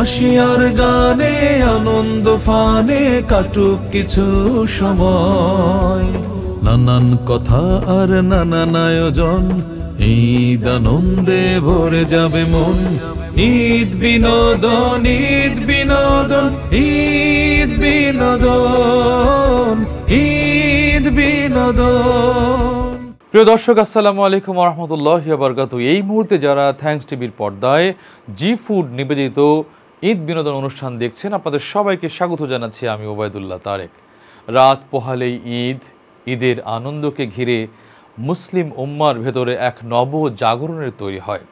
হাসি আর গানে আনন্দ ফানে কাটুক কিছু সময়, নানান কথা আর নানান আয়োজন, ঈদ আনন্দে ভরে যাবে মন। ঈদ বিনোদন, ঈদ বিনোদন, ঈদ বিনোদন, ঈদ বিনোদন। প্রিয় দর্শক, আসসালামু আলাইকুম ওয়া রাহমাতুল্লাহি ওয়া বারাকাতুহু। এই মুহূর্তে যারা থ্যাঙ্কস টিভির পর্দায় জি ফুড নিবেদিত ঈদ বিনোদন অনুষ্ঠান দেখছেন, আপনাদের সবাইকে স্বাগত জানাচ্ছি আমি ওবায়দুল্লাহ তারেক। রাত পোহালেই ঈদ, ঈদের আনন্দকে ঘিরে মুসলিম উম্মার ভেতরে এক নব জাগরণের তৈরি হয়।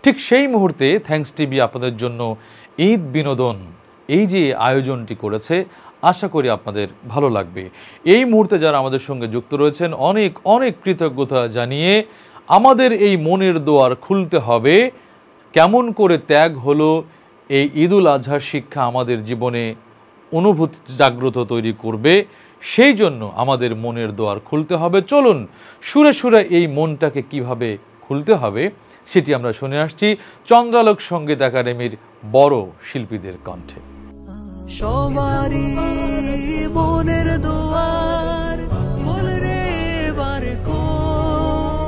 ঠিক সেই মুহূর্তে থ্যাঙ্কস টিভি আপনাদের জন্য ঈদ বিনোদন এই যে আয়োজনটি করেছে, আশা করি আপনাদের ভালো লাগবে। এই মুহূর্তে যারা আমাদের সঙ্গে যুক্ত রয়েছেন, অনেক অনেক কৃতজ্ঞতা জানিয়ে আমাদের এই মনের দোয়ার খুলতে হবে। কেমন করে ত্যাগ হলো এই ঈদুল আজহার শিক্ষা আমাদের জীবনে অনুভূতি জাগ্রত তৈরি করবে, সেই জন্য আমাদের মনের দোয়ার খুলতে হবে। চলুন সুরে সুরে এই মনটাকে কিভাবে খুলতে হবে সেটি আমরা শুনে আসছি চন্দ্রালোক সঙ্গীত একাডেমির বড় শিল্পীদের কণ্ঠে। সবারই মনের দুয়ার খোল রে এবার খোল,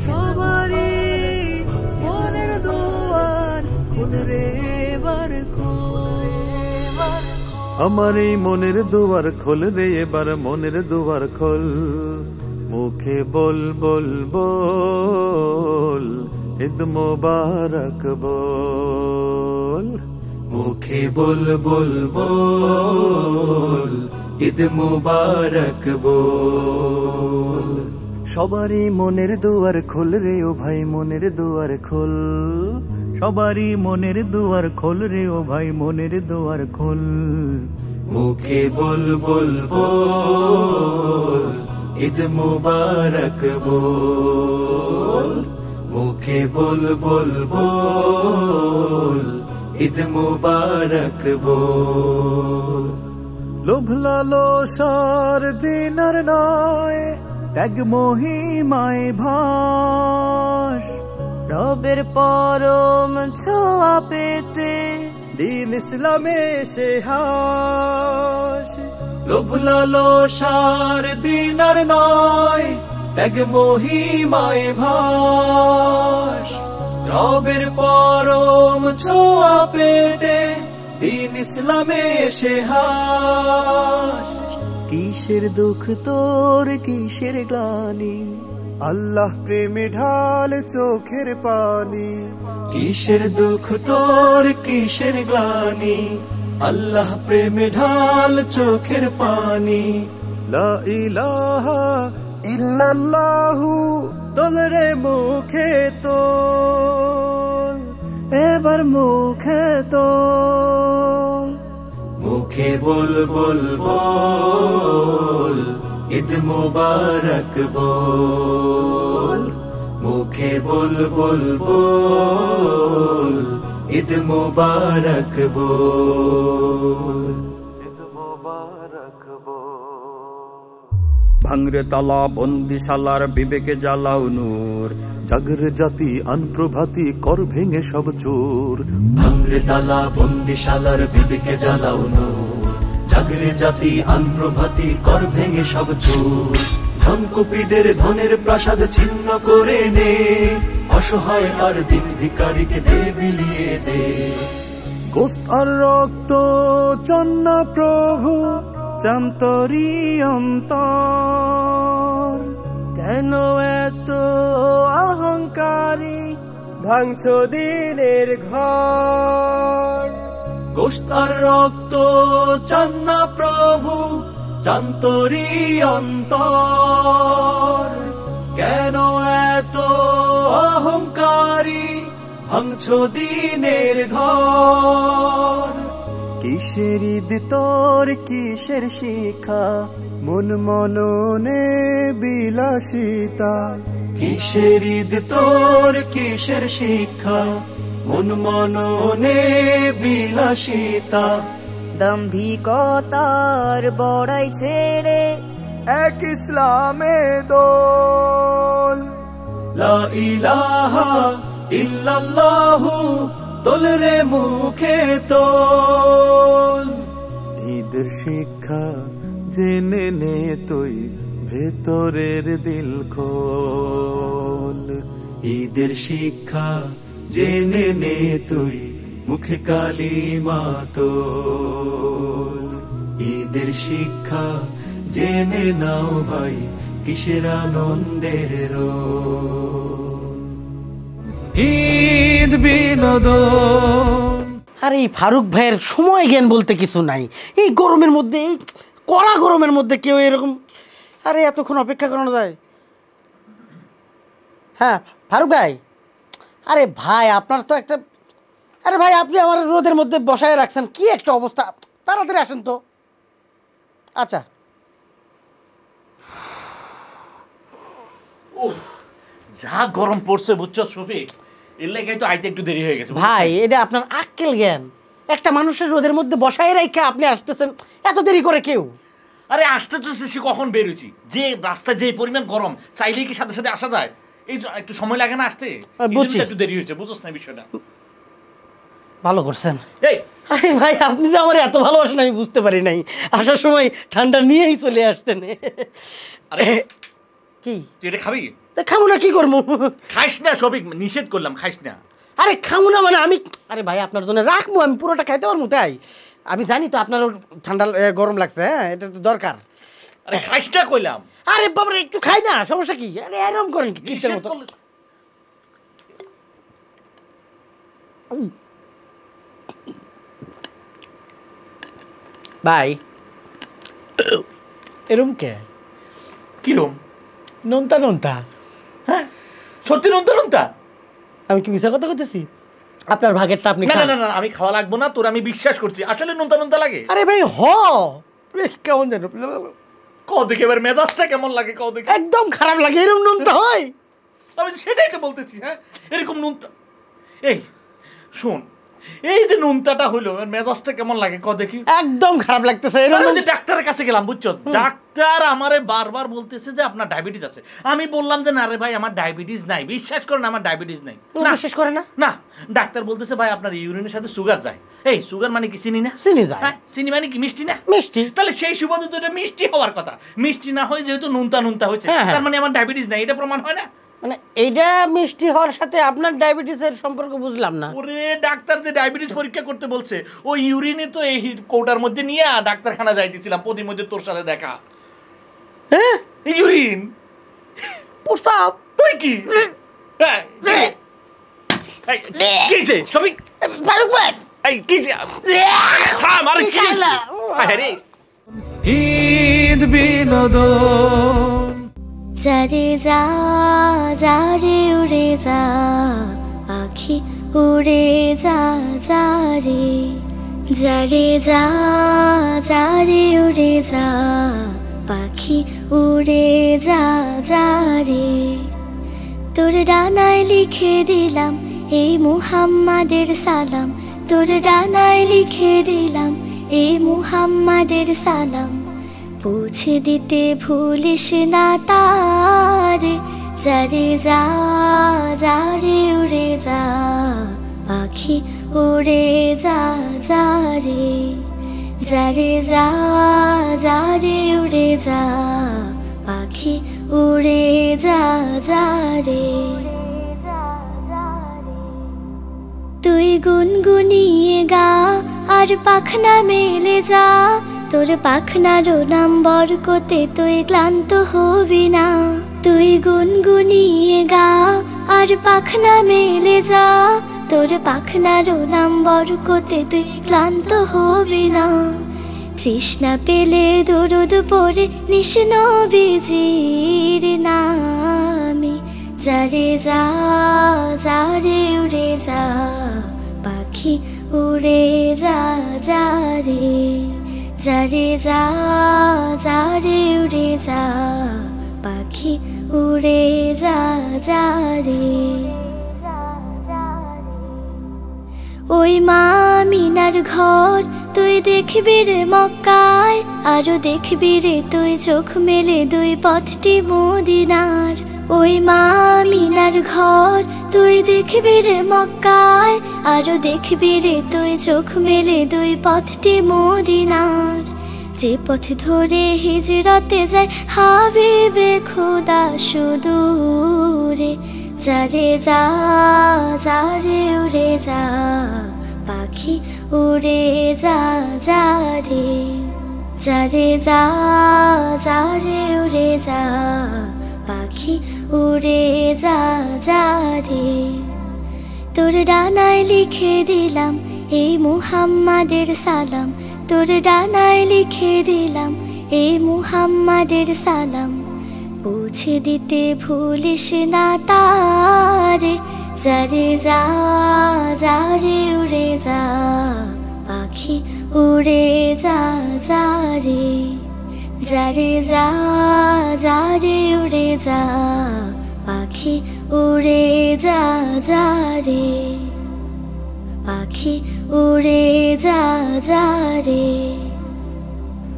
সবারই মনের দুয়ার খোল রে এবার খোল। আমার এই মনের দুয়ার খোল রে এবার মনের দুয়ার খোল, মুখে বল বল বল ঈদ মোবারক বল, মুখে বল বল বল ঈদ মোবারক বল। সবারই মনের দুয়ার খোল রে ও ভাই মনের দুয়ার খোল, সবারই মনের দুয়ার খোল রে ও ভাই মনের দুয়ার খোল। মুখে বল বল বল ঈদ মোবারক বল, মুখে বল বল বল ঈদ মোবারক বল। লোভ লালসার দিন আর নয়, ত্যাগ মহিমায় ভাস, রবের পরম ছোঁয়া পেতে দিন ইসলামে সে হাস। লোভ লালসার দিন আর নয়, ত্যাগ মহিমায় ভাস, রবের পরম ছোঁয়া পেতে দিন ইসলামে সে হাস। কিসের দুঃখ তোর কিসের গ্লানি, আল্লাহ প্রেমে ঢাল চোখের পানি। কিসের দুঃখ তোর কিসের গ্লানি, আল্লাহ প্রেমে ঢাল চোখের পানি। লা ইলাহা ইল্লাল্লাহু তোল রে মুখে তোল, এবার মুখে তোল। মুখে বল বল বল ঈদ মোবারক বল, মুখে বল বল বল ঈদ মোবারক বল, ঈদ মোবারক বল। ভাঙরে তালা বন্দিশালার বিবেকে জ্বালাও নূর, জাগরে জাতি আনপ্রভাতি কর ভেঙে সব চোর। ভাঙরে তালা বন্দিশালার বিবেকে জ্বালাও নূর, জাগরে জাতি আনপ্রভাতি কর ভেঙে সব চোর। ধনকুপিদের ধনের প্রাসাদ ছিন্ন করে নে, অসহায় আর দিন ভিখারিকে দে বিলিয়ে দে। গোস্ত আর রক্ত চন্না প্রভু চান্তরি অন্তর, কেন এত অহংকারী ভাঙছ দিনের ঘর। গোস্ত আর রক্ত চান্না প্রভু চান্তরি অন্তর, কেন এত অহংকারী ভাঙছ দিনের ঘর। কিসের ঈদ তোর কিসের শিক্ষা, মন মননে বিলাসিতা। কিসের ঈদ তোর কিসের শিক্ষা, মন মননে বিলাসিতা। দাম্ভিকতার বড়াই ছেড়ে এক ইসলামে দোল। লা ইলাহা ইল্লাল্লাহু তোল রে মুখে তোল। ঈদের শিক্ষা জেনে নে তুই ভেতরের দিল খোল। ঈদের শিক্ষা জেনে নে তুই মুখে কালিমা তোল। ঈদের শিক্ষা জেনে নাও ভাই কিসের আনন্দের রোল। ঈদ বিনোদন। আরে এই ফারুক ভাইয়ের সময় জ্ঞান বলতে কিছু নাই। এই গরমের মধ্যে, এই কড়া গরমের মধ্যে কেউ এরকম, আরে এতক্ষণ অপেক্ষা করানো যায়? হ্যাঁ ফারুক ভাই, আরে ভাই আপনার তো একটা, আরে ভাই আপনি আমার রোদের মধ্যে বসায় রাখছেন, কি একটা অবস্থা, তাড়াতাড়ি আসেন তো। আচ্ছা যা গরম পড়ছে বুঝছো শফিক, এর লেগে তো আইতে একটু দেরি হয়ে গেছে ভাই, এটা আপনার আক্কেল জ্ঞান? একটা মানুষের রোদের মধ্যে বসায় রেখে আপনি আসতেছেন এত দেরি করে কেউ? আরে আসতে তো সে কখন বেরোছি, যে রাস্তায় যে পরিমাণ গরম, চাইলেই কি সাথে সাথে আসা যায়? এই তো একটু সময় লাগে না আসতে, বুঝছি, একটু দেরি হয়েছে, বুঝছ না বিষয়টা? ভালো করছেন। এই আরে ভাই আপনি যে আমার এত ভালোবাসেন আমি বুঝতে পারি নাই, আসার সময় ঠান্ডা নিয়েই চলে আসতেন। আরে কি তুই এটা খাবি? খাবো না, কি করবো? খাইস না শফিক, নিষেধ করলাম, খাইস না। আরে খাবো না মানে আমি, আরে ভাই আপনার জন্য রাখবো, আমি পুরোটা খাইতে পারবো তাই? আমি জানি তো আপনারও ঠান্ডা গরম লাগছে, হ্যাঁ এটা তো দরকার। আরে খাইস না কইলাম। আরে বাবা একটু খাই না, সমস্যা কি? আরে এরকম করেন কি কিপটার মতো? ভাই এরম কে? কিরম? নোনতা নোনতা। হ্যাঁ সত্যি নোনতা নোনতা? আমি কি মিশা কথা করতেছি? আপনার ভাগেরটা আপনি না না না, আমি খাওয়া লাগবো না, তোর আমি বিশ্বাস করছি, আসলে নোনতা নোনতা লাগে। আরে ভাই কেমন যেন কও দেখে এবার মেজাজটা কেমন লাগে, কও দেখে। একদম খারাপ লাগে, এরকম নোনতা হয়? আমি সেটাই তো বলতেছি, হ্যাঁ এরকম নোনতা। এই শোন, এই যে নোনতাটা হইলো, মেজাজটা কেমন লাগে কও দেখি। একদম খারাপ লাগতেছে। ডাক্তারের কাছে গেলাম বুঝছো, ডাক্তার আমারে বারবার বলতেছে যে আপনার ডায়াবেটিস আছে। আমি বললাম যে না রে ভাই আমার ডায়াবেটিস নাই, বিশ্বাস করেন আমার ডায়াবেটিস নাই। না বিশ্বাস করে না? না, ডাক্তার বলতেছে ভাই আপনার ইউরিনের সাথে সুগার যায়। এই সুগার মানে কি চিনি না? চিনি যায়। চিনি মানে কি মিষ্টি না? মিষ্টি। তাহলে সেই সুবাদে তো এটা মিষ্টি হওয়ার কথা, মিষ্টি না হয় যেহেতু নুনতা নুনতা হয়েছে, তার মানে আমার ডায়াবেটিস নাই, এটা প্রমাণ হয় না? মানে এইটা মিষ্টি হওয়ার সাথে আপনার ডায়াবেটিসের সম্পর্ক বুঝলাম না। ওরে ডাক্তার যে ডায়াবেটিস পরীক্ষা করতে বলছে, ওই ইউরিনে তো এই কৌটার মধ্যে নিয়ে ডাক্তারখানা যাইতেছিলাম, প্রতির মধ্যে তোর সাথে দেখা। হ্যাঁ ইউরিন প্রস্তাব তুই কি? হ্যাঁ কিছে শফিক? ফারুক ভাই এই কিছে? থাম, আরে কি? আরে ঈদ বিনোদন। যারে যা যারে উড়ে যা পাখি উড়ে যা যারে, যারে যা যারে উড়ে যা পাখি উড়ে যা যারে। তোর ডানায় লিখে দিলাম এই মুহাম্মাদের সালাম, তোর ডানায় লিখে দিলাম এই মুহাম্মাদের সালাম, পৌঁছে দিতে ভুলিস না তারে। যারে যা যারে উড়ে যা পাখি উড়ে যা যারে, যারে যা যারে উড়ে যা পাখি উড়ে যা যারে। তুই গুনগুনিয়ে গা আর পাখনা মেলে যা, তোর পাখনারও নাম্বার কোতে তুই ক্লান্ত হবি না। তুই গুনগুনিয়ে গা আর পাখনা মেলে যা, তোর পাখনারও নাম্বার কোতে তুই ক্লান্ত হবি না। তৃষ্ণা পেলে দরুদ পড়ে নিস নবীজির নামে। যারে যা যারে উড়ে যা পাখি উড়ে যা যারে, যারে যা যারে উড়ে যা পাখি উড়ে যা যারে। ওই মা মিনার ঘর তুই দেখবি রে মক্কায়, আরো দেখবি রে তুই চোখ মেলে দুই পথটি মদিনার। ওই মা আমিনার ঘর তুই দেখবি রে মক্কায়, আরো দেখবি রে তুই চোখ মেলে দুই পথটি মদিনার। যে পথ ধরে হিজরতে যায় হাবিবে খোদা সুদূরে, যারে যা যারে উড়ে যা পাখি উড়ে যা যারে, যারে যা যারে উড়ে যা পাখি উড়ে যা যারে। তোর ডানায় লিখে দিলাম এই মুহাম্মাদের সালাম, তোর ডানায় লিখে দিলাম এই মুহাম্মাদের সালাম। পৌঁছে দিতে ভুলিস না তারে, যারে যা যারে উড়ে যা পাখি উড়ে যা যারে, যারে যা যারে উড়ে যা পাখি উড়ে যা যারে, পাখি উড়ে যা যারে,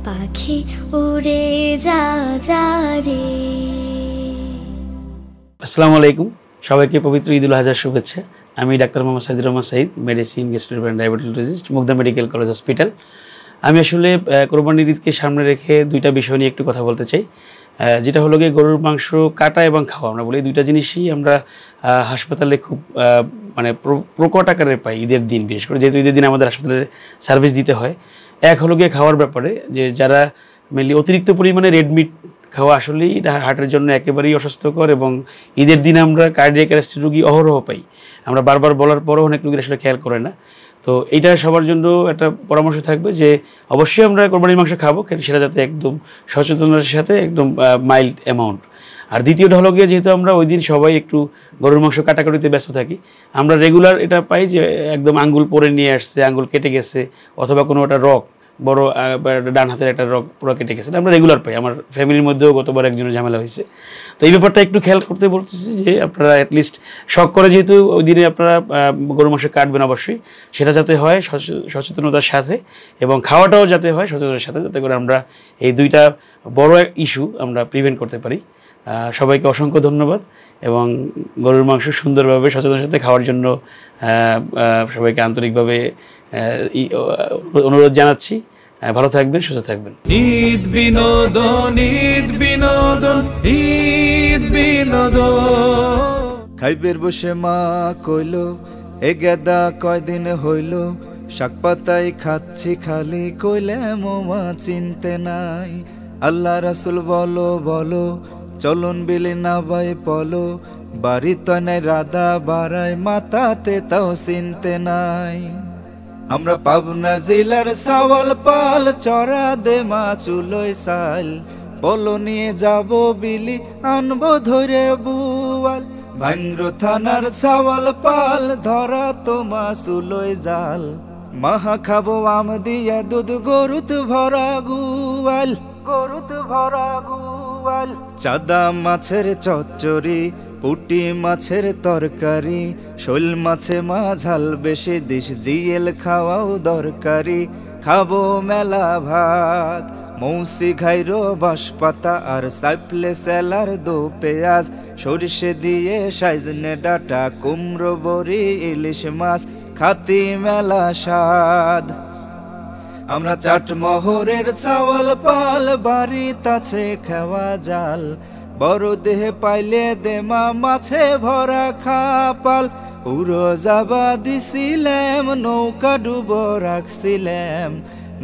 পাখি উড়ে যা যারে। আসসালামু আলাইকুম, সবাইকে পবিত্র ঈদুল আজহার শুভেচ্ছা। আমি ডাক্তার Mohammad Saidur Rahman Sayeed, medicine gastroenteritis diabetologist, Mugda medical college hospital. আমি আসলে কোরবানির ঈদকে সামনে রেখে দুইটা বিষয় নিয়ে একটু কথা বলতে চাই। যেটা হলো গিয়ে গরুর মাংস কাটা এবং খাওয়া। আমরা বলি এই দুইটা জিনিসই আমরা হাসপাতালে খুব মানে প্রকট আকারে পাই ঈদের দিন, বিশেষ করে যেহেতু ঈদের দিন আমাদের হাসপাতালে সার্ভিস দিতে হয়। এক হলো গিয়ে খাওয়ার ব্যাপারে, যে যারা মেনলি অতিরিক্ত পরিমাণে রেড মিট খাওয়া আসলেই হার্টের জন্য একেবারেই অস্বাস্থ্যকর, এবং ঈদের দিন আমরা কার্ডিয়াক অ্যারেস্টের রোগী অহরহ পাই। আমরা বারবার বলার পরও অনেক রোগীরা আসলে খেয়াল করে না। তো এইটা সবার জন্য একটা পরামর্শ থাকবে যে অবশ্যই আমরা কোরবানির মাংস খাবো, সেটা যাতে একদম সচেতনতার সাথে একদম মাইল্ড অ্যামাউন্ট। আর দ্বিতীয়টা হলো গিয়ে, যেহেতু আমরা ওই দিন সবাই একটু গরুর মাংস কাটাকাটিতে ব্যস্ত থাকি, আমরা রেগুলার এটা পাই যে একদম আঙ্গুল পরে নিয়ে আসছে, আঙ্গুল কেটে গেছে, অথবা কোনো একটা রক বড় ডান হাতের একটা রক পুরো কেটে গেছে, আমরা রেগুলার পাই। আমার ফ্যামিলির মধ্যেও গতবার একজনের ঝামেলা হয়েছে। তো এই ব্যাপারটা একটু খেয়াল করতে বলতেছি যে আপনারা অ্যাটলিস্ট শখ করে, যেহেতু ওই দিনে আপনারা গরু মাংস কাটবেন, অবশ্যই সেটা যাতে হয় সচেতনতার সাথে, এবং খাওয়াটাও যাতে হয় সচেতনতার সাথে, যাতে করে আমরা এই দুইটা বড় ইস্যু আমরা প্রিভেন্ট করতে পারি। সবাইকে অসংখ্য ধন্যবাদ, এবং গরুর মাংস সুন্দরভাবে সচেতনের সাথে খাওয়ার জন্য সবাইকে আন্তরিকভাবে অনুরোধ জানাচ্ছি। ভালো থাকবেন, সুস্থ থাকবেন। ঈদ বিনোদন, ঈদ বিনোদন, ঈদ বিনোদন। খাইবের বসে মা কইলো এ গেদা কয়দিন হইল, শাক পাতাই খাচ্ছি খালি, কইলে মোমা চিনতে নাই। আল্লাহ রাসূল বলো বলো, চলন বিলি না ভাই পলো, বাড়ি তো নাই রাধা বাড়ায়, মাতাতে তাও চিনতে নাই। আমরা পাবনা জেলার সাওয়াল পাল, চড়া দে মা চুলোয় সাল, বলো নিয়ে যাব বিলি, আনবো ধরে বুয়াল। ভাঙ্গ্রো থানার সাওয়াল পাল, ধরা তোমা চুলোয় জাল, মাহা খাবো আম দিয়ে দুধ, গরুত ভরা গুয়াল, গরুত ভরা গুয়াল। চাদা মাছের চচ্চড়ি, পুটি মাছের তরকারি, শোল মাছে মা ঝাল বেশি দিস, জিয়েল খাওয়াও দরকারি। খাবো মেলা ভাত, মৌসি ঘাইরো বাঁশপাতা, আর সাইপলে সেলার দো পেঁয়াজ, সরিষে দিয়ে সাইজনে ডাটা, কুমড়ো বড়ি ইলিশ মাছ, খাতি মেলা স্বাদ। আমরা চাট মোহরের চাওয়াল পাল, বাড়িতে আছে খাওয়া জাল, বড় দেহে পাইলে দেমা মাছে ভরা খাপাল। উড়ো যাবা দিছিলাম, নৌকা ডুব রাখছিলাম,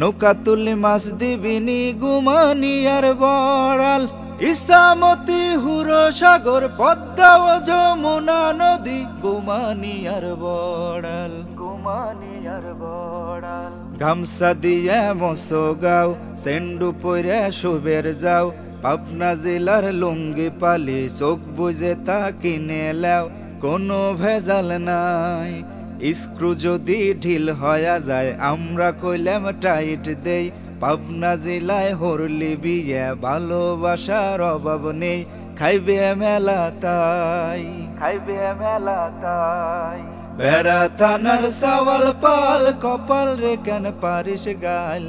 নৌকা তুলি মাছ দিবিনি, গুমানি আর বড়াল। ইসামতি হুরো সাগর, পদ্মা ও যমুনা নদী, গুমানি আর বড়াল, গুমানি আর বড়াল। গামছা দিয়ে মসো গাও, সেন্ডু পরে শুবের যাও, পাবনা জেলার লুঙ্গি পালি, চোখ বুঝে তা কিনে লাও, কোনো ভেজাল নাই। স্ক্রু যদি ঢিল হয়ে যায়, আমরা কইলাম টাইট দেই, পাবনা জেলায় হরলি বিয়ে, ভালোবাসার অভাব নেই, খাইবে মেলা তাই, খাইবে মেলা তাই। বেড়া থানার সাওয়াল পাল, কপাল রে কেন পারিস গাল,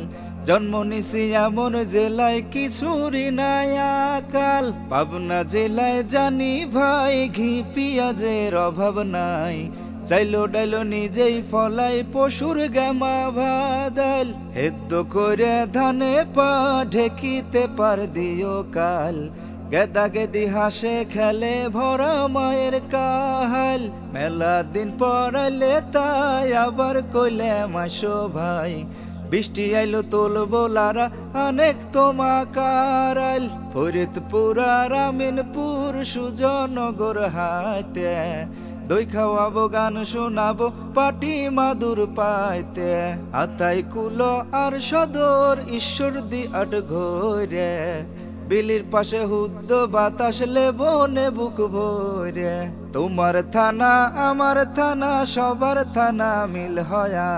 জন্ম নিছি এমন জেলায় কিছুরই নাই আকাল, পাবনা জেলায় জানি ভাই ঘি পিঁয়াজের অভাব নাই, চাইলো ডাইলো নিজেই ফলাই পশুর গামা ভাদাল, হেদ্দ করে ধানে পা ঢেকিতে পার দিও কাল, গেদা গেদি হাসে খেলে ভরা মায়ের কাহাল, মেলা দিন পড়াইলে তাই আবার কইলে মাসো ভাই, বৃষ্টি আইলো তুলবো লারা অনেক তোমাকারাল, ফরিদপুর আর আমিনপুর সুজনগর হাইতে, দই খাওয়াবো গান শোনাবো পাটি মাদুর পাইতে, আতাই কুলো আর সদর ঈশ্বর দি আট ঘরে, বিলির পাশে হুদ্দ বাতাস লেবনে বুক ভরে, তোমার থানা আমার থানা সবার থানা মিল হয়া,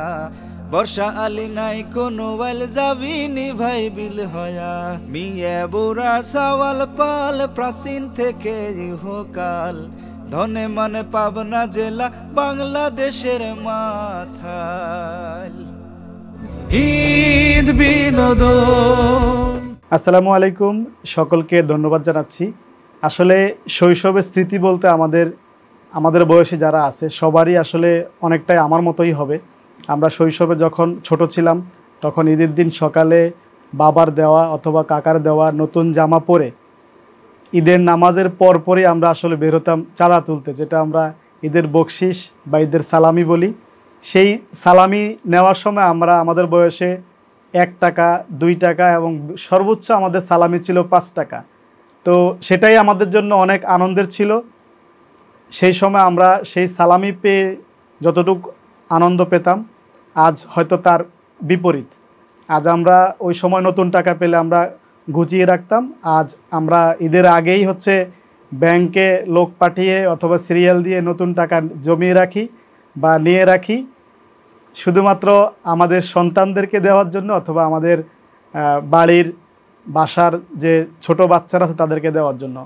বর্ষা আলী নাই কোনো ওয়াল যাবিনি ভাই বিল হয়া, মিয়া বুড়া সওয়াল পাল প্রাচীন থেকে ইহকাল, ধনে মানে পাবনা জেলা বাংলাদেশের মাথাল। ঈদ বিনোদন। আসসালামু আলাইকুম, সকলকে ধন্যবাদ জানাচ্ছি। আসলে শৈশবের স্মৃতি বলতে আমাদের বয়সী যারা আছে সবারই আসলে অনেকটাই আমার মতোই হবে। আমরা শৈশবে যখন ছোট ছিলাম তখন ঈদের দিন সকালে বাবার দেওয়া অথবা কাকার দেওয়া নতুন জামা পরে ঈদের নামাজের পরপরই আমরা আসলে বের হতাম চাঁদা তুলতে, যেটা আমরা ঈদের বকশিস বা ঈদের সালামি বলি। সেই সালামি নেওয়ার সময় আমরা আমাদের বয়সে 1 টাকা 2 টাকা এবং সর্বোচ্চ আমাদের সালামি ছিল 5 টাকা। তো সেটাই আমাদের জন্য অনেক আনন্দের ছিল। সেই সময় আমরা সেই সালামি পেয়ে যতটুকু আনন্দ পেতাম আজ হয়তো তার বিপরীত। আজ আমরা ওই সময় নতুন টাকা পেলে আমরা গুছিয়ে রাখতাম, আজ আমরা ঈদের আগেই ব্যাংকে লোক পাঠিয়ে অথবা সিরিয়াল দিয়ে নতুন টাকা জমিয়ে রাখি বা নিয়ে রাখি শুধুমাত্র আমাদের সন্তানদেরকে দেওয়ার জন্য অথবা আমাদের বাসার যে ছোট বাচ্চারা আছে তাদেরকে দেওয়ার জন্য।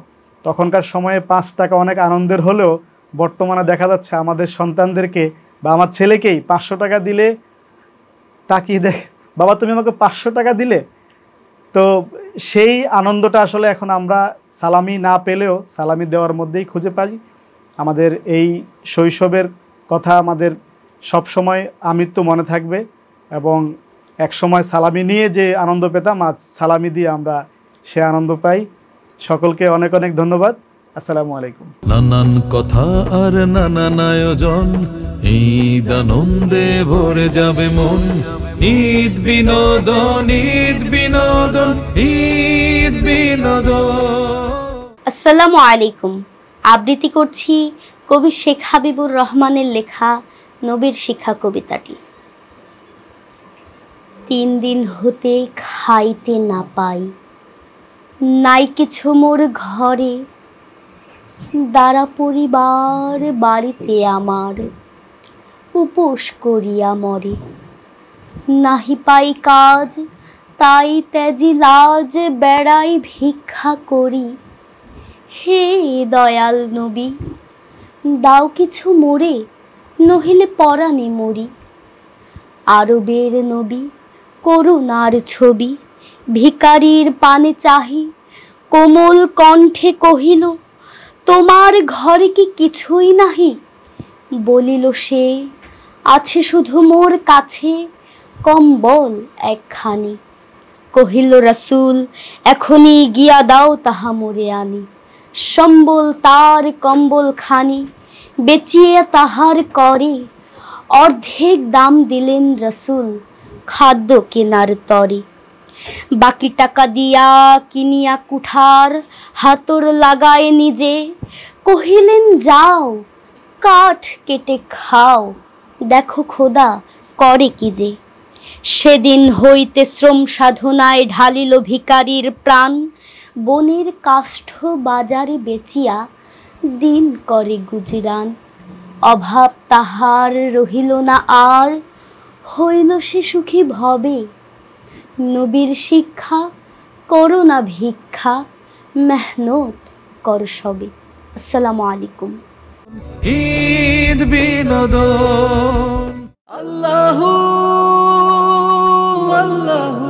তখনকার সময়ে 5 টাকা অনেক আনন্দের হলেও বর্তমানে দেখা যাচ্ছে আমাদের সন্তানদেরকে বা আমার ছেলেকেই 500 টাকা দিলে তাকিয়ে দেখ, বাবা তুমি আমাকে 500 টাকা দিলে। তো সেই আনন্দটা আসলে এখন আমরা সালামি না পেলেও সালামি দেওয়ার মধ্যেই খুঁজে পাই। আমাদের এই শৈশবের কথা আমাদের সব সময় আমৃত্যু মনে থাকবে এবং এক সময় সালামি নিয়ে যে আনন্দ পেতাম আজ সালামি দিয়ে আমরা সে আনন্দ পাই। সকলকে অনেক অনেক ধন্যবাদ। আসসালামু আলাইকুম। নানান কথা আর নানান আয়োজন, ঈদ আনন্দে ভরে যাবে মন, ঈদ বিনোদন ঈদ বিনোদন ঈদ বিনোদন। আসসালামু আলাইকুম। আবৃত্তি করছি কবি শেখ হাবিবুর রহমানের লেখা নবীর শিক্ষা কবিতাটি। 3 দিন হতে খাইতে না পাই, নাই কিছু মোর ঘরে, দ্বারা পরিবার বাড়িতে আমার, উপোস করিয়া মরে। নাহি পাই কাজ তাই তেজি লাজ, বেড়াই ভিক্ষা করি। হে দয়াল নবী, দাও কিছু মোরে, নহিলে পরাণে মরি। আরবের নবী করুণার ছবি, ভিকারির পানে চাহি, কোমল কণ্ঠে কহিল, তোমার ঘরে কি কিছুই নাহি? বলিল সে, আছে শুধু মোর কাছে কম্বল একখানি। কহিল রাসূল, এখনই গিয়া দাও তাহা মোরে আনি। সম্বল তার কম্বল খানি বেচিয়ে তাহার করে, অর্ধেক দাম দিলেন রাসূল খাদ্য কেনার তরে। বাকি টাকা দিয়া কিনিয়া কুঠার, হাতর লাগায় নিজে, কহিলেন যাও কাঠ কেটে খাও, দেখো খোদা করে কি যে। সেদিন হইতে শ্রম সাধনায় ঢালিল ভিকারির প্রাণ, বনের কাষ্ঠ বাজারে বেচিয়া দিন করে গুজরান। অভাব তাহার রহিল না আর, হইল সে সুখী ভবে। নবীর শিক্ষা করো না ভিক্ষা, মেহনত কর সবে। আসসালামু আলাইকুম। ঈদ বিনোদন। আল্লাহু আল্লাহু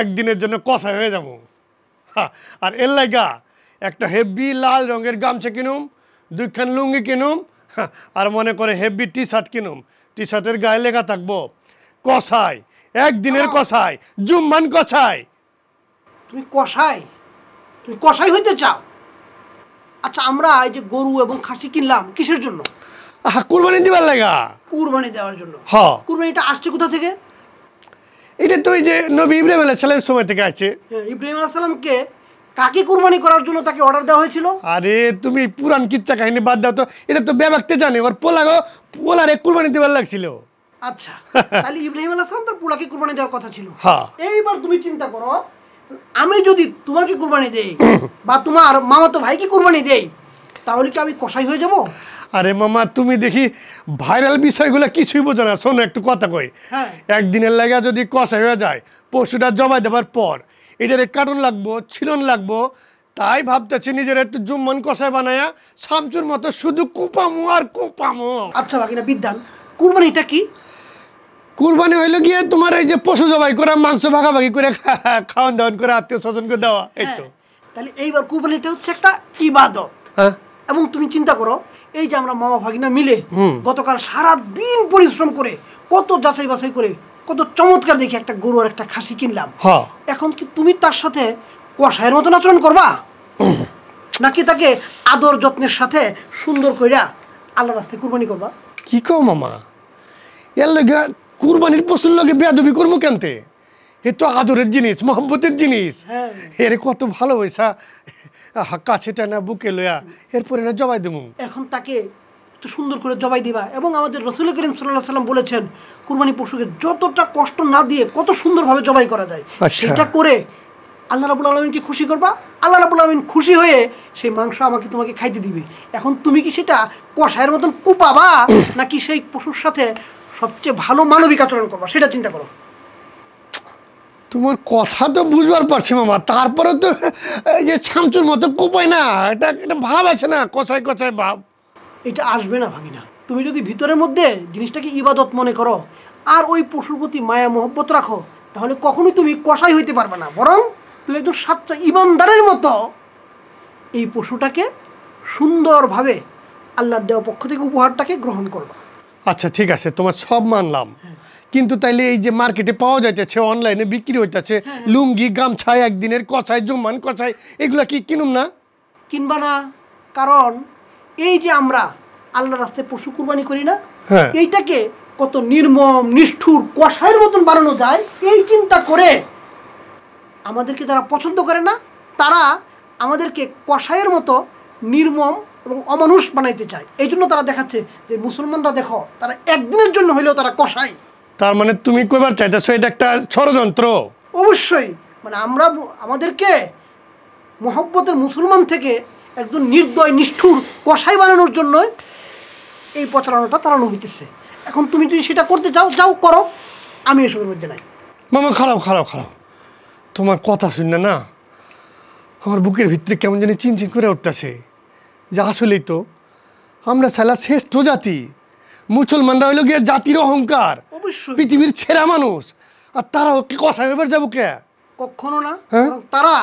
একদিনের জন্য কষাই হয়ে যাবো। হ্যাঁ, আর এর লাগা একটা হেভি লাল রঙের গামছা কিনুম, 2খান লুঙ্গি কিনুম, আর মনে করে হেভি টি শার্ট কিনুম। টি শার্টের গায়ে লেখা থাকবো কষাই, একদিনের কষাই, জুম্মান কষাই। তুমি কষাই হইতে চাও? আচ্ছা, আমরা এই যে গরু এবং খাসি কিনলাম কিসের জন্য? কুরবানি দিবার লাগা। কুরবানি দেওয়ার জন্য। হ্যাঁ। কুরবানিটা আসছে কোথা থেকে? এটা তো ওই যে নবী ইব্রাহিম আলাইহিস সালামের সময় থেকে আছে। ইব্রাহিম আলাইহিস সালামকে কাকে কুরবানি করার জন্য তাকে অর্ডার দেওয়া হয়েছিল? আরে তুমি পুরান কিচ্ছা কাহিনী বাদ দাও তো, এটা তো ব্যাপারতে জানে ওর পোলারে কুরবানি দেওয়ার লাগছিল। আচ্ছা, তাহলে ইব্রাহিম আলাইহিস সালাম তার পোলাকে কুরবানি দেওয়ার কথা ছিল। হ্যাঁ। এইবার তুমি চিন্তা করো, আমি যদি তোমাকে কুরবানি দেই বা তোমার মামাতো ভাইকে কুরবানি দেই, তাহলে কি আমি কসাই হয়ে যাব? আরে মামা, তুমি দেখি ভাইরাল বিষয়গুলো কিছুই বোঝো না। শোনো, একটু কথা কই। একদিনের লাগা যদি কষাই হয়ে যায়, পশুটা জবাই দেওয়ার পর এটারে কাটন লাগবো, ছিলন লাগবো, তাই ভাবতেছি নিজের একটু জুম্মন কষাই বানায়া শামচুর মতো শুধু কোপামো আর কোপামো। আচ্ছা বাকিনা বিদ্যান, কুরবানিটা কি? কুরবানি হইলো গিয়ে তোমার এই যে পশু জবাই করা, মাংস ভাগাভাগি করে খাওয়ান দাওয়ান করে আত্মীয় স্বজনকে দেওয়া, এই তো। তাহলে এইবার কুরবানিটা হচ্ছে একটা ইবাদত। এবং তুমি চিন্তা করো, এই যে আমরা মামা ভাগিনা মিলে গতকাল সারা দিন পরিশ্রম করে কত যাচাই বাছাই করে কত চমৎকার দেখে একটা গরু আর একটা খাসি কিনলাম। এখন কি তুমি তার সাথে কষায়ের মতন আচরণ করবা, নাকি তাকে আদর যত্নের সাথে সুন্দর কইরা আল্লাহর রাস্তায় কুরবানি করবা? কি কও মামা, এর লাগে কুরবানির পশুর লগে বেয়াদবি করবো কেনতে? এ তো আদরের জিনিস, মহব্বতের জিনিস। এর কত ভালোবাসা কাছে টানা বুকে লয়া এরপরে না জবাই দেবো। এখন তাকে একটু সুন্দর করে জবাই দিবা। এবং আমাদের রাসূল করিম সাল্লাল্লাহু আলাইহি সাল্লাম বলেছেন, কুরবানি পশুকে যতটা কষ্ট না দিয়ে কত সুন্দরভাবে জবাই করা যায়, সেটা করে আল্লাহ রাব্বুল আলামিনকে খুশি করবা। আল্লাহ রাব্বুল আলামিন খুশি হয়ে সেই মাংস আমাকে তোমাকে খাইতে দিবে। এখন তুমি কি সেটা কষায়ের মতন কুপাবা, নাকি সেই পশুর সাথে সবচেয়ে ভালো মানবিক আচরণ করবা, সেটা চিন্তা করো। তোমার কথা তো বুঝবার পারছি মামা, তারপরে তো এই যে ছামচুর মতো কোপায় না, এটা ভাব আছে না, কষাই কষাই ভাব। এটা আসবে না ভাগিনা। তুমি যদি ভিতরের মধ্যে জিনিসটাকে ইবাদত মনে করো আর ওই পশুর প্রতি মায়া মহব্বত রাখো, তাহলে কখনোই তুমি কষাই হইতে পারবে না। বরং তুমি একদম সাচ্চা ইমানদারের মতো এই পশুটাকে সুন্দরভাবে আল্লাহর দেওয়া পক্ষ থেকে উপহারটাকে গ্রহণ করবা। আচ্ছা ঠিক আছে, তোমার সব মানলাম, কিন্তু তাইলে এই যে মার্কেটে পাওয়া যাইতেছে, অনলাইনে বিক্রি হইতেছে লুঙ্গি, গামছা, একদিনের কষাই, জুম্মান কষাই, এগুলা কি কিনুম না? কিনবা না, কারণ এই যে আমরা আল্লাহর রাস্তায় পশু কুরবানি করি না, এইটাকে কত নির্মম নিষ্ঠুর কষাইয়ের মতন বানানো যায়, এই চিন্তা করে আমাদেরকে যারা পছন্দ করে না, তারা আমাদেরকে কষাইয়ের মতো নির্মম এবং অমানুষ বানাইতে চায়। এই জন্য তারা দেখাচ্ছে যে মুসলমানরা দেখো, তারা একদিনের জন্য হইলেও তারা কষাই। তার মানে তুমি কইবার চাইতেছো এটা একটা ষড়যন্ত্র? অবশ্যই, মানে আমরা আমাদেরকে মহব্বতের মুসলমান থেকে একজন নির্দয় নিষ্ঠুর কষাই বানানোর জন্য এই প্রচারণাটা চালানো হইতেছে। এখন তুমি যদি সেটা করতে চাও, যাও করো, আমি এসবের মধ্যে নাই। মামা খারাপ খারাপ খারাপ, তোমার কথা শুনে না আমার বুকের ভিতরে কেমন জানি চিনচিন করে উঠতেছে, যে আসলেই তো আমরা ছাড়া শ্রেষ্ঠ জাতি, মুসলমানরা হইল গিয়ে জাতির অহংকার, পৃথিবীর সেরা মানুষ, আর তারাও কি কষাই হয়ে যাবো কে? কখনো না। তারা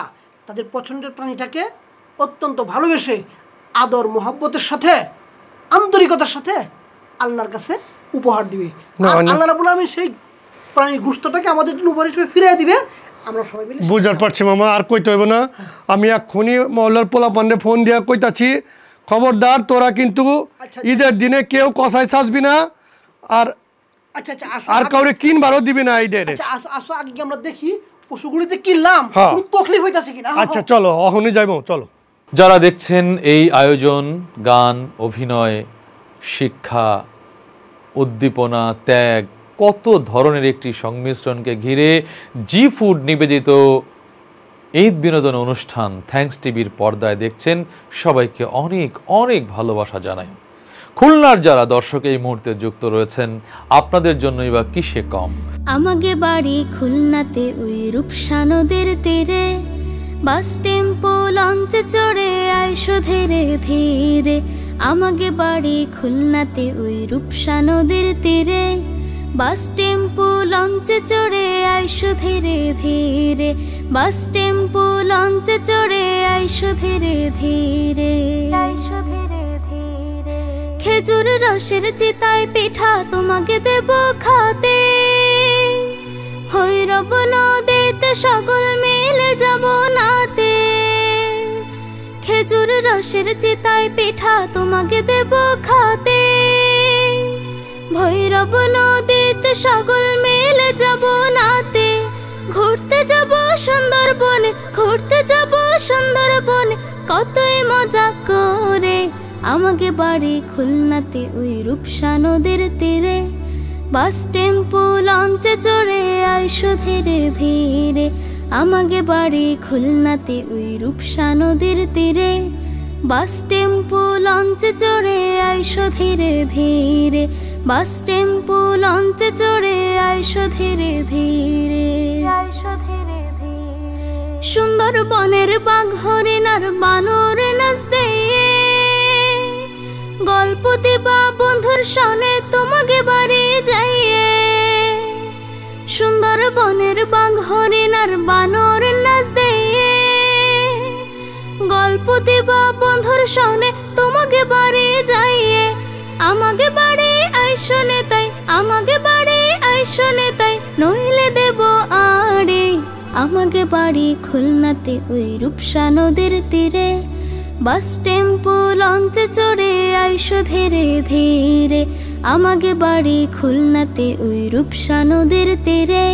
তাদের পছন্দের প্রাণীটাকে অত্যন্ত ভালোবেসে আদর মহব্বতের সাথে আন্তরিকতার সাথে আল্লাহর কাছে উপহার দিবে। আল্লাহ রাব্বুল আলামিন সেই প্রাণীর গোশতটাকে আমাদের জন্য উপহার হিসেবে ফিরিয়ে দিবে। আমরা সবাই মিলে বুঝার পারছি মামা, আর কইতে হইব না। আমি এক্ষুনি মহল্লার পোলাপান্ডে ফোন দিয়া কইতাছি, খবরদার তোরা কিন্তু ঈদের দিনে কেউ কষাই সাজবি না, আর আর কাউরে কিনবারও দিবি না ঈদের। আসো আগে আমরা দেখি পশুগুলিতে কিনলাম কোনো তকলিফ হইতাছে কিনা। আচ্ছা চলো, অহনি যাইবো, চলো। যারা দেখছেন এই আয়োজন, গান, অভিনয়, শিক্ষা, উদ্দীপনা, ত্যাগ, কত ধরনের একটি সংমিশ্রণকে ঘিরে জি ফুড নিবেদিত ঈদ বিনোদন অনুষ্ঠান থ্যাঙ্কস টিভির পর্দায় দেখছেন, সবাইকে অনেক অনেক ভালোবাসা জানাই। খুলনার যারা দর্শক এই মুহূর্তে যুক্ত রয়েছেন, আপনাদের জন্যই বা কিসে কম। আমাকে বাড়ি খুলনাতে ওই রূপসা নদীর তীরে, বাস টেম্পো লঞ্চে চড়ে আইসো ধীরে ধীরে। আমাকে বাড়ি খুলনাতে ওই রূপসা নদীর তীরে, বাস টেম্পো লঞ্চে চড়ে আইসো ধীরে ধীরে, বাস টেম্পো লঞ্চে চড়ে আইসো ধীরে ধীরে, আইসো ধীরে ধীরে। খেজুর রসের চিতায় পিঠা তোমাকে দেব খাতে, ভৈরব নদীতে সকল মিলে যাব নাতে। খেজুর রসের চিতায় পিঠা তোমাকে দেব খাতে, ভৈরব নদীতে সকল মিলে যাব নাতে। ঘুরতে যাব সুন্দরবনে, ঘুরতে যাব সুন্দরবনে, কতই মজা করে। আমাকে বাড়ি খুলনাতে ওই রূপসা নদীর তীরে, বাস টেম্পো লঞ্চে চড়ে আইসো ধীরে ধীরে। আমাকে বাড়ি খুলনাতে ওই রূপসা নদীর তীরে, বাস টেম্পো লঞ্চে চড়ে আইসো ধীরে ধীরে, বাস টেম্পো লঞ্চে চড়ে আইসো ধীরে ধীরে, আইসো ধীরে ধীরে। সুন্দরবনের বাঘ হরিণ আর বানর নাচ দিয়ে, গল্প দিবা বন্ধুর সনে তোমাকে বাড়ি যাইয়ে। সুন্দরবনের বাঘ হরিণ আর বানর নাচ দিয়ে, গল্প দিবা বন্ধুর সনে তোমাকে বাড়ি যাইয়ে। আমাকে বাড়ি আইসো নে তাই, আমাকে বাড়ি আইসো নে তাই, নইলে দেব আড়ে। আমাকে বাড়ি খুলনাতে ওই রূপসা নদীর তীরে, বাস টেম্পো লঞ্চে চড়ে আইসো ধীরে ধীরে। আমাকে বাড়ি খুলনাতে ওই রূপসা নদীর তীরে,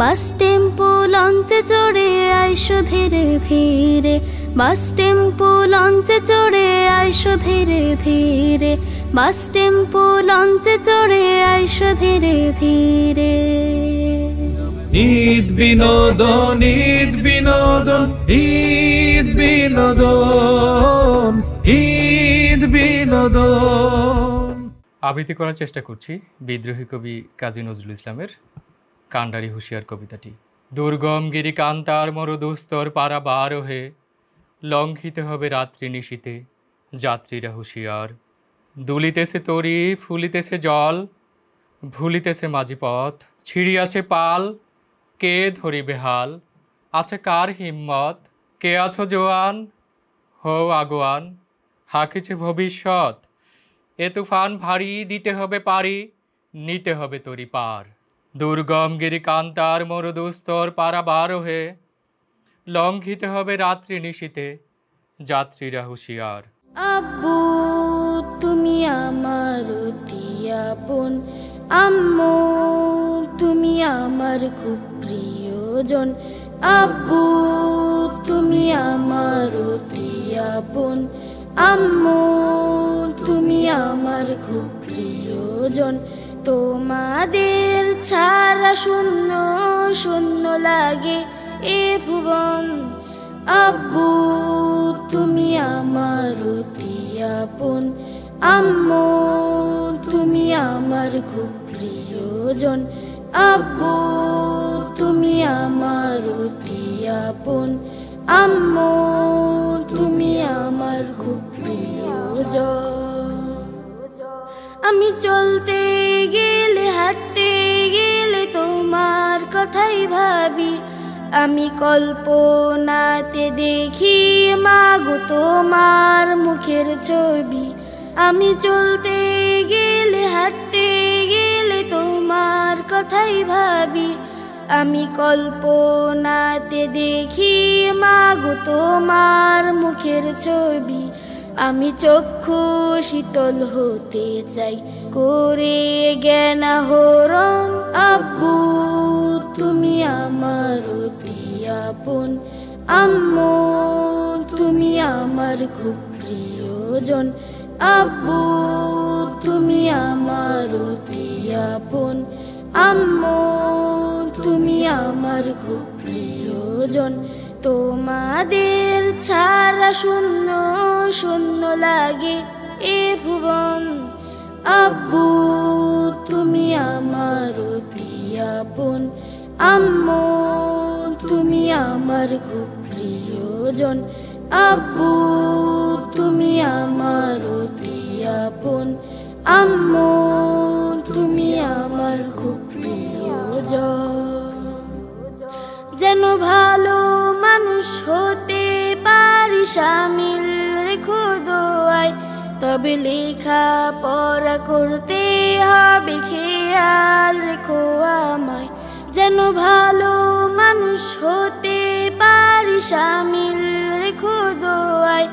বাস টেম্পো লঞ্চে চড়ে আইসো ধীরে ধীরে, বাস টেম্পো লঞ্চে চড়ে আইসো ধীরে ধীরে, বাস টেম্পো লঞ্চে চড়ে আইসো ধীরে ধীরে। ঈদ বিনোদন, ঈদ বিনোদন, ঈদ বিনোদন, ঈদ বিনোদন। আবৃত্তি করার চেষ্টা করছি বিদ্রোহী কবি কাজী নজরুল ইসলামের কান্ডারি হুঁশিয়ার কবিতাটি। দুর্গম গিরি কান্তার মরুদুস্তর পারাবার হে, লঙ্ঘিতে হবে রাত্রি নিশীতে যাত্রীরা হুঁশিয়ার। দুলিতেছে তরি, ফুলিতেছে জল, ভুলিতেছে মাঝি পথ, ছিড়িয়াছে পাল, কে ধরিবে হাল। আছে কার হিম্মত, কে আছো জোয়ান, হও আগুয়ান, হাকিছে ভবিষ্যৎ। এ তুফান ভারী, দিতে হবে পারি, নিতে হবে তরি পার। দুর্গম গিরি কান্তার মরুদুস্তর পারাবার হে, লঙ্ঘিতে হবে রাত্রি নিশীতে যাত্রীরা হুঁশিয়ার। আব্বু তুমি আমার অতি আপন, আম্মু তুমি আমার খুব প্রিয়জন। আব্বু তুমি আমার অতি আপন, আম্মু তুমি আমার খুব প্রিয়জন। তোমাদের ছাড়া শূন্য শূন্য লাগে এ ভুবন। আব্বু তুমি আমার অতি আপন, আম্মু তুমি আমার খুব প্রিয়জন। আব্বু তুমি আমার অতি আপন, আম্মু তুমি আমার খুব প্রিয়জন। আমি চলতে গেলে হাঁটতে গেলে তোমার কথাই ভাবি, আমি কল্পনাতে দেখি মাগো তোমার মুখের ছবি। আমি চলতে গেলে হাঁটতে গেলে তোমার কথাই ভাবি, আমি কল্পনাতে দেখি মাগো তোমার মুখের ছবি। আমি চক্ষু শীতল হতে চাই করে জ্ঞান আহরণ। আব্বু তুমি আমার অতি আপন, আম্মু তুমি আমার খুব প্রিয়জন। আব্বু তুমি আমার অতি আপন, আম্মু তুমি আমার খুব প্রিয়জন। তোমাদের ছাড়া শূন্য শূন্য লাগে এ ভুবন। আব্বু তুমি আমার অতি আপন, আম্মু তুমি আমার খুব প্রিয়জন। আব্বু তুমি আমার অতি আপন, আম্মু তুমি আমার খুব প্রিয়জন। যেন ভালো মানুষ হতে পারি শামিল রেখো দোয়ায়, তবে লেখা পড়া করতে হবে খেয়াল রেখো আমায়। যেন ভালো মানুষ হতে পারি শামিল রেখো দোয়ায়,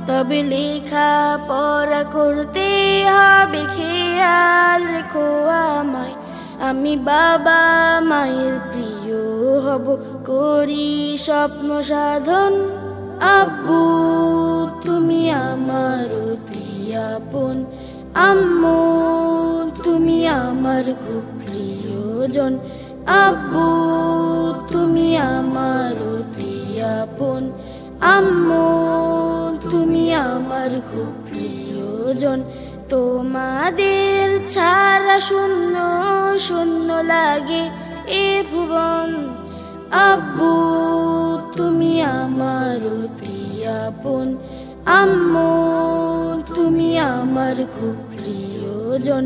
তবে লেখা পড়া করতে হবে খেয়াল রেখো আমায়। আমি বাবা মায়ের প্রিয় হব, করি স্বপ্ন সাধন। আব্বু তুমি আমার অতি আপন, আম্মু তুমি আমার খুব প্রিয়জন। আব্বু তুমি আমার অতি আপন, আম্মু তুমি আমার খুব প্রিয়জন। তোমাদের ছাড়া শূন্য শূন্য লাগে এ ভুবন। আব্বু তুমি আমার অতি আপন, আম্মু তুমি আমার খুব প্রিয়জন।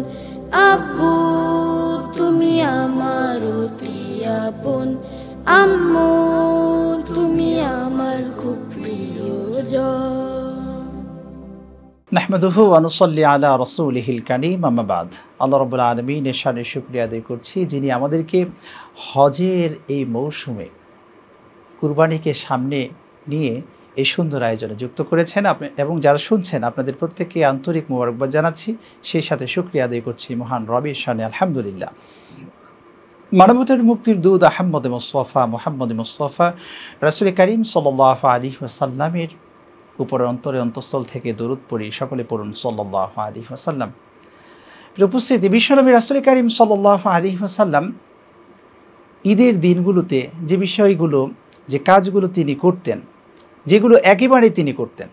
আব্বু তুমি আমার অতি আপন, আম্মু তুমি আমার খুব প্রিয়জন। নাহমাদুহু ওয়া নুসাল্লি আলা রাসূলিহিল কারীম, আম্মা বাদ। আল্লাহ রাব্বুল আলামিনের শানে শুকরিয়া আদায় করছি, যিনি আমাদেরকে হজের এই মৌসুমে কুরবানিকে সামনে নিয়ে এই সুন্দর আয়োজনে যুক্ত করেছেন। এবং যারা শুনছেন আপনাদের প্রত্যেককে আন্তরিক মোবারকবাদ জানাচ্ছি, সেই সাথে শুকরিয়া আদায় করছি মহান রবের শানে আলহামদুলিল্লাহ। মানবতার মুক্তির দূত আহমদ মুস্তাফা মুহাম্মদ মুস্তাফা রাসূল করিম সাল্লাল্লাহু আলাইহি ওয়াসাল্লামের উপর অন্তরে অন্তঃস্থল থেকে দরুদ পড়ি, সকলে পড়ুন সাল্লাল্লাহু আলাইহি ওয়াসাল্লাম। উপস্থিতি বিশ্বনবী রাসূল করিম সাল্লাল্লাহু আলাইহি ওয়াসাল্লাম ঈদের দিনগুলোতে যে বিষয়গুলো, যে কাজগুলো তিনি করতেন, যেগুলো একেবারেই তিনি করতেন,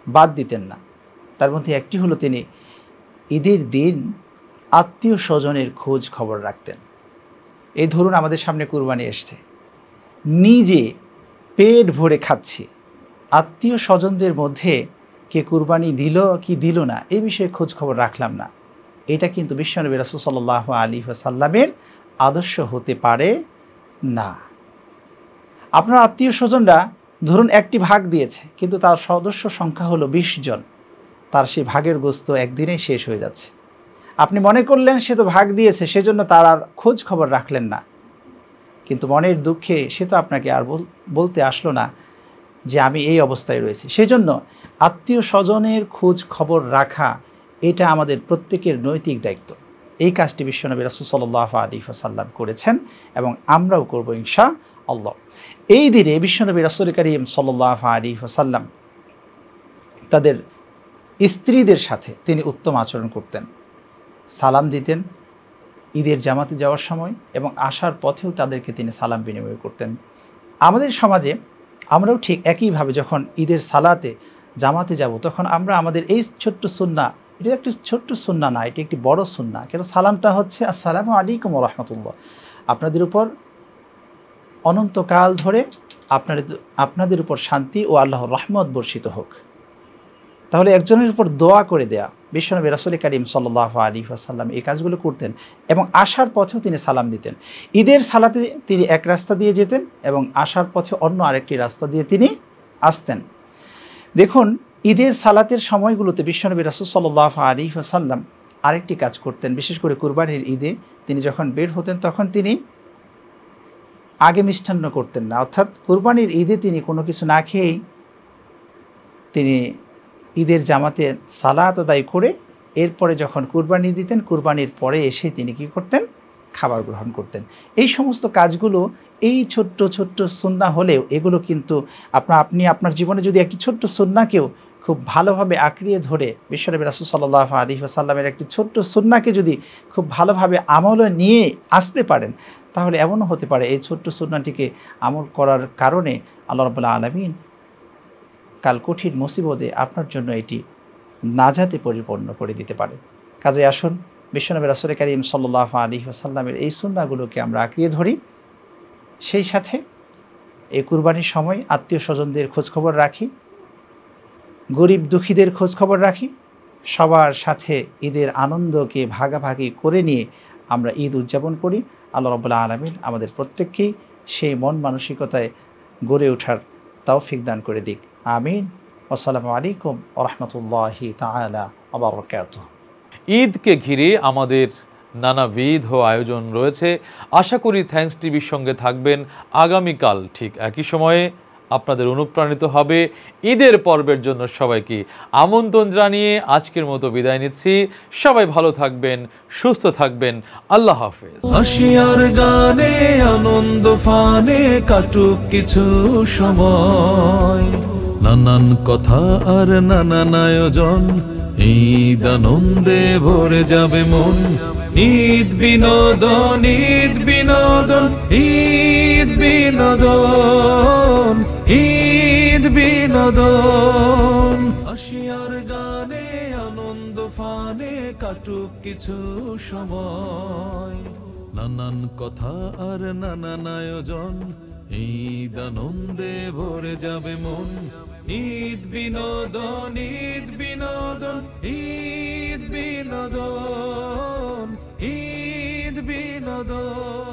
বাদ দিতেন না, তার মধ্যে একটি হলো তিনি ঈদের দিন আত্মীয় স্বজনের খোঁজ খবর রাখতেন। এই ধরুন আমাদের সামনে কুরবানি এসছে, নিজে পেট ভরে খাচ্ছি, আত্মীয় স্বজনদের মধ্যে কে কুরবানি দিল কি দিল না এই বিষয়ে খোঁজ খবর রাখলাম না। এটা কিন্তু বিশ্বনবী রাসূল সাল্লাল্লাহু আলাইহি ওয়াসাল্লামের আদর্শ হতে পারে না। আপনার আত্মীয় স্বজনরা ধরুন একটি ভাগ দিয়েছে, কিন্তু তার সদস্য সংখ্যা হলো 20 জন, তার সেই ভাগের গোস্ত একদিনেই শেষ হয়ে যাচ্ছে। আপনি মনে করলেন সে তো ভাগ দিয়েছে, সেজন্য তার আর খোঁজ খবর রাখলেন না, কিন্তু মনের দুঃখে সে তো আপনাকে আর বলতে আসলো না যে আমি এই অবস্থায় রয়েছি। সেজন্য আত্মীয় স্বজনের খোঁজ খবর রাখা এটা আমাদের প্রত্যেকের নৈতিক দায়িত্ব। এই কাজটি বিশ্বনবী রাসূল সাল্লাল্লাহু আলাইহি ওয়াসাল্লাম করেছেন এবং আমরাও করব ইনশাআল্লাহ। এই দিনে বিশ্বনবী রাসূল করিম সাল্লাল্লাহু আলাইহি ওয়াসাল্লাম তাদের স্ত্রীদের সাথে তিনি উত্তম আচরণ করতেন, সালাম দিতেন ঈদের জামাতে যাওয়ার সময় এবং আসার পথেও তাদেরকে তিনি সালাম বিনিময় করতেন। আমাদের সমাজে আমরাও ঠিক একইভাবে যখন ঈদের সালাতে জামাতে যাব তখন আমরা আমাদের এই ছোট্ট সুন্নাহ, এটা একটি ছোট্ট সুন্নাহ না, এটি একটি বড় সুন্নাহ। কেন সালামটা হচ্ছে আসসালামু আলাইকুম ওয়া রাহমাতুল্লাহ, আপনাদের উপর অনন্তকাল ধরে আপনাদের উপর শান্তি ও আল্লাহর রহমত বর্ষিত হোক। তাহলে একজনের উপর দোয়া করে দেয়া বিশ্বনবী রাসূল করিম সাল্লাল্লাহু আলাইহি ওয়াসাল্লাম এই কাজগুলো করতেন এবং আসার পথেও তিনি সালাম দিতেন। ঈদের সালাতে তিনি এক রাস্তা দিয়ে যেতেন এবং আসার পথে অন্য আরেকটি রাস্তা দিয়ে তিনি আসতেন। দেখুন ঈদের সালাতের সময়গুলোতে বিশ্বনবী রাসূল সাল্লাল্লাহু আলাইহি ওয়াসাল্লাম আরেকটি কাজ করতেন, বিশেষ করে কুরবানির ঈদে তিনি যখন বের হতেন তখন তিনি আগে মিষ্টান্ন করতেন না, অর্থাৎ কুরবানির ঈদে তিনি কোনো কিছু না খেয়েই তিনি ঈদের জামাতে সালাত আদায় করে এরপরে যখন কুরবানি দিতেন, কুরবানির পরে এসে তিনি কি করতেন, খাবার গ্রহণ করতেন। এই সমস্ত কাজগুলো এই ছোট্ট ছোট্ট সুন্নাহ হলেও এগুলো কিন্তু আপনি আপনার জীবনে যদি একটি ছোট্ট সুন্নাহকেও খুব ভালোভাবে আঁকড়িয়ে ধরে বিশ্বনবী রাসূল সাল্লাল্লাহু আলাইহি ওয়াসাল্লামের একটি ছোট্ট সুন্নাহকে যদি খুব ভালোভাবে আমলে নিয়ে আসতে পারেন, তাহলে এমনও হতে পারে এই ছোট্ট সুন্নাহটিকে আমল করার কারণে আল্লাহ রাব্বুল আলামিন কাল কঠিন মুসিবতে আপনার জন্য এটি নাজাতে পরিপূর্ণ করে দিতে পারে। কাজে আসুন বিশ্বনবী রাসূল করিম সাল্লাল্লাহু আলাইহি ওয়াসাল্লামের এই সুন্নাহগুলোকে আমরা আঁকড়িয়ে ধরি, সেই সাথে এই কুরবানির সময় আত্মীয় স্বজনদের খোঁজখবর রাখি, গরিব দুঃখীদের খোঁজখবর রাখি সবার সাথে ঈদের আনন্দকে ভাগাভাগি করে নিয়ে আমরা ঈদ উদযাপন করি। আল্লাহ রাব্বুল আলামিন আমাদের প্রত্যেককেই সেই মন মানসিকতায় গড়ে ওঠার তৌফিক দান করে দিক। আমিন। আসসালামু আলাইকুম ওয়া রাহমাতুল্লাহি তাআলা ওয়া বারাকাতুহু। ঈদকে ঘিরে আমাদের নানাবিধ আয়োজন রয়েছে। আশা করি থ্যাঙ্কস টিভির সঙ্গে থাকবেন। আগামীকাল ঠিক একই সময়ে আপনাদের অনুপ্রাণিত হবে ঈদের পর্বের জন্য সবাইকে আমন্ত্রণ জানিয়ে আজকের মতো বিদায় নিচ্ছি। সবাই ভালো থাকবেন, সুস্থ থাকবেন। আল্লাহ হাফেজ। হাসিয়ার গানে আনন্দ ফানে কাটুক কিছু সময়, নানান কথা আর নানান আয়োজন, ঈদ আনন্দে ভরে যাবে মন। ঈদ বিনোদন, ঈদ বিনোদন, ঈদ বিনোদন, ঈদ বিনোদন। হাসিয়ার গানে আনন্দ ফানে কাটুক কিছু সময়, নানান কথা আর নানান আয়োজন, ঈদ আনন্দে ভরে যাবে মন। ঈদ বিনোদন, ঈদ বিনোদন, ঈদ বিনোদন, ঈদ বিনোদন।